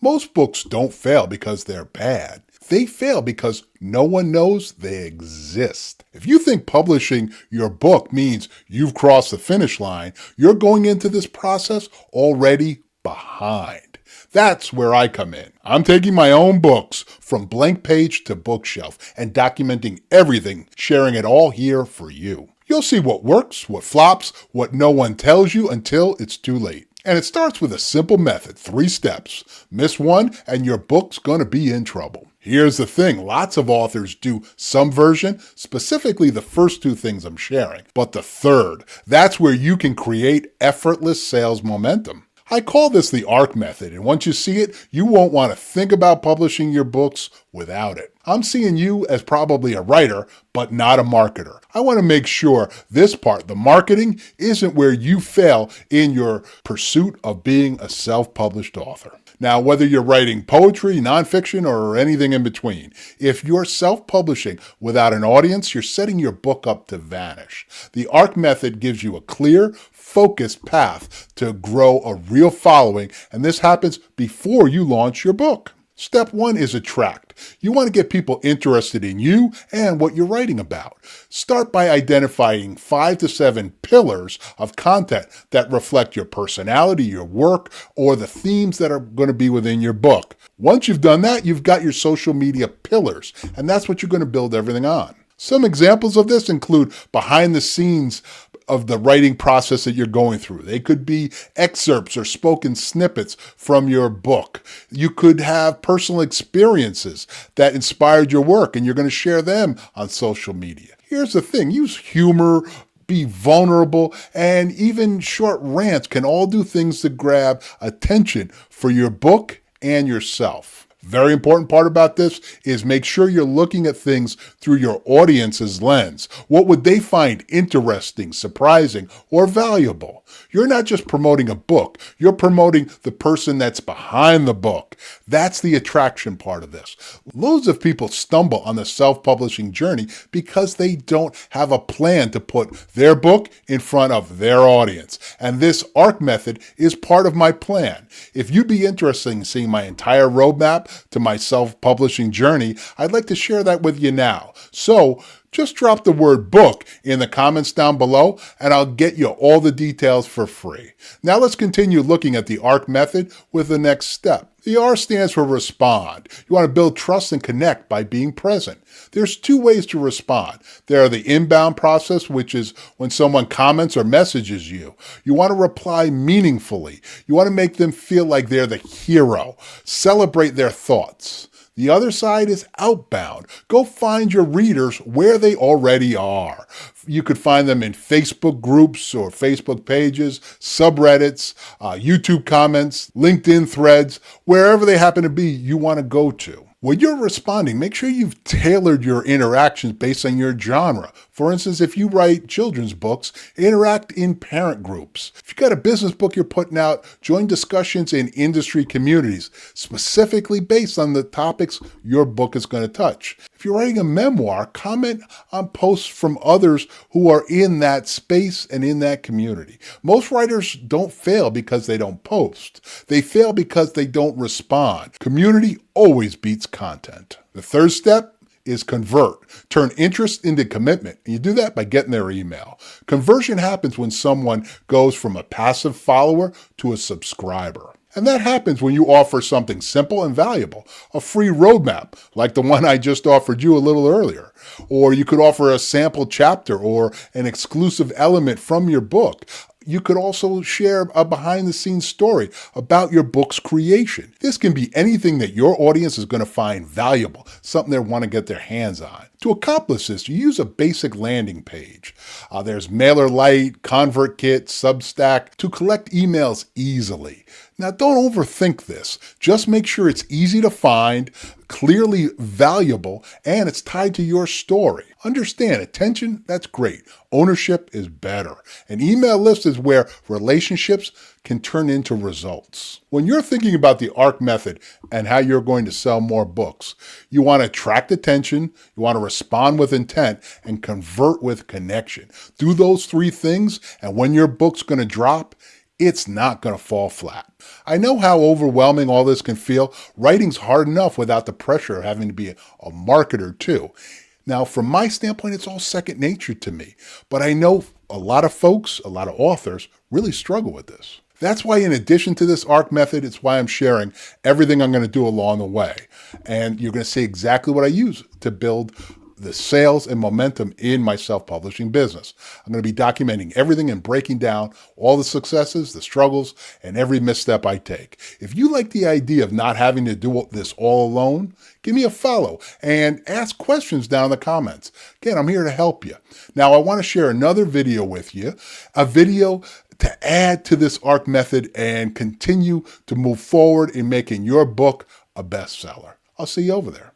Most books don't fail because they're bad. They fail because no one knows they exist. If you think publishing your book means you've crossed the finish line, you're going into this process already behind. That's where I come in. I'm taking my own books from blank page to bookshelf and documenting everything, sharing it all here for you. You'll see what works, what flops, what no one tells you until it's too late. And it starts with a simple method, 3 steps. Miss one and your book's going to be in trouble. Here's the thing, lots of authors do some version, specifically the first 2 things I'm sharing. But the third, that's where you can create effortless sales momentum. I call this the ARC method, and once you see it, you won't want to think about publishing your books without it. I'm seeing you as probably a writer, but not a marketer. I want to make sure this part, the marketing, isn't where you fail in your pursuit of being a self-published author. Now, whether you're writing poetry, nonfiction, or anything in between, if you're self-publishing without an audience, you're setting your book up to vanish. The ARC method gives you a clear, focused path to grow a real following, and this happens before you launch your book. Step 1 is attract. You want to get people interested in you and what you're writing about. Start by identifying 5 to 7 pillars of content that reflect your personality, your work, or the themes that are going to be within your book. Once you've done that, you've got your social media pillars, and that's what you're going to build everything on. Some examples of this include behind the scenes of the writing process that you're going through. They could be excerpts or spoken snippets from your book. You could have personal experiences that inspired your work, and you're going to share them on social media. Here's the thing, use humor, be vulnerable, and even short rants can all do things to grab attention for your book and yourself. Very important part about this is make sure you're looking at things through your audience's lens. What would they find interesting, surprising, or valuable? You're not just promoting a book, you're promoting the person that's behind the book. That's the attraction part of this. Loads of people stumble on the self-publishing journey because they don't have a plan to put their book in front of their audience. And this ARC method is part of my plan. If you'd be interested in seeing my entire roadmap to my self-publishing journey, I'd like to share that with you now. So just drop the word book in the comments down below and I'll get you all the details for free. Now let's continue looking at the ARC method with the next step. The R stands for respond. You want to build trust and connect by being present. There's 2 ways to respond. There are the inbound process, which is when someone comments or messages you. You want to reply meaningfully. You want to make them feel like they're the hero. Celebrate their thoughts. The other side is outbound. Go find your readers where they already are. You could find them in Facebook groups or Facebook pages, subreddits, YouTube comments, LinkedIn threads, wherever they happen to be you want to go to. When you're responding, make sure you've tailored your interactions based on your genre. For instance, if you write children's books, interact in parent groups. If you've got a business book you're putting out, join discussions in industry communities, specifically based on the topics your book is going to touch. If you're writing a memoir, comment on posts from others who are in that space and in that community. Most writers don't fail because they don't post. They fail because they don't respond. Community always beats content. The third step is convert. Turn interest into commitment. And you do that by getting their email. Conversion happens when someone goes from a passive follower to a subscriber. And that happens when you offer something simple and valuable, a free roadmap like the one I just offered you a little earlier. Or you could offer a sample chapter or an exclusive element from your book. You could also share a behind-the-scenes story about your book's creation. This can be anything that your audience is going to find valuable, something they want to get their hands on. To accomplish this, you use a basic landing page. There's MailerLite, ConvertKit, Substack to collect emails easily. Now, don't overthink this. Just make sure it's easy to find, clearly valuable, and it's tied to your story. Understand, attention, that's great. Ownership is better. An email list is where relationships can turn into results. When you're thinking about the ARC method and how you're going to sell more books, you want to attract attention, you want to respond with intent, and convert with connection. Do those 3 things, and when your book's going to drop, it's not going to fall flat. I know how overwhelming all this can feel. Writing's hard enough without the pressure of having to be a marketer too. Now, from my standpoint, it's all second nature to me, but I know a lot of folks, a lot of authors really struggle with this. That's why, in addition to this ARC method, it's why I'm sharing everything I'm going to do along the way. And you're going to see exactly what I use to build the sales and momentum in my self-publishing business. I'm going to be documenting everything and breaking down all the successes, the struggles, and every misstep I take. If you like the idea of not having to do this all alone, give me a follow and ask questions down in the comments. Again, I'm here to help you. Now, I want to share another video with you, a video to add to this ARC method and continue to move forward in making your book a bestseller. I'll see you over there.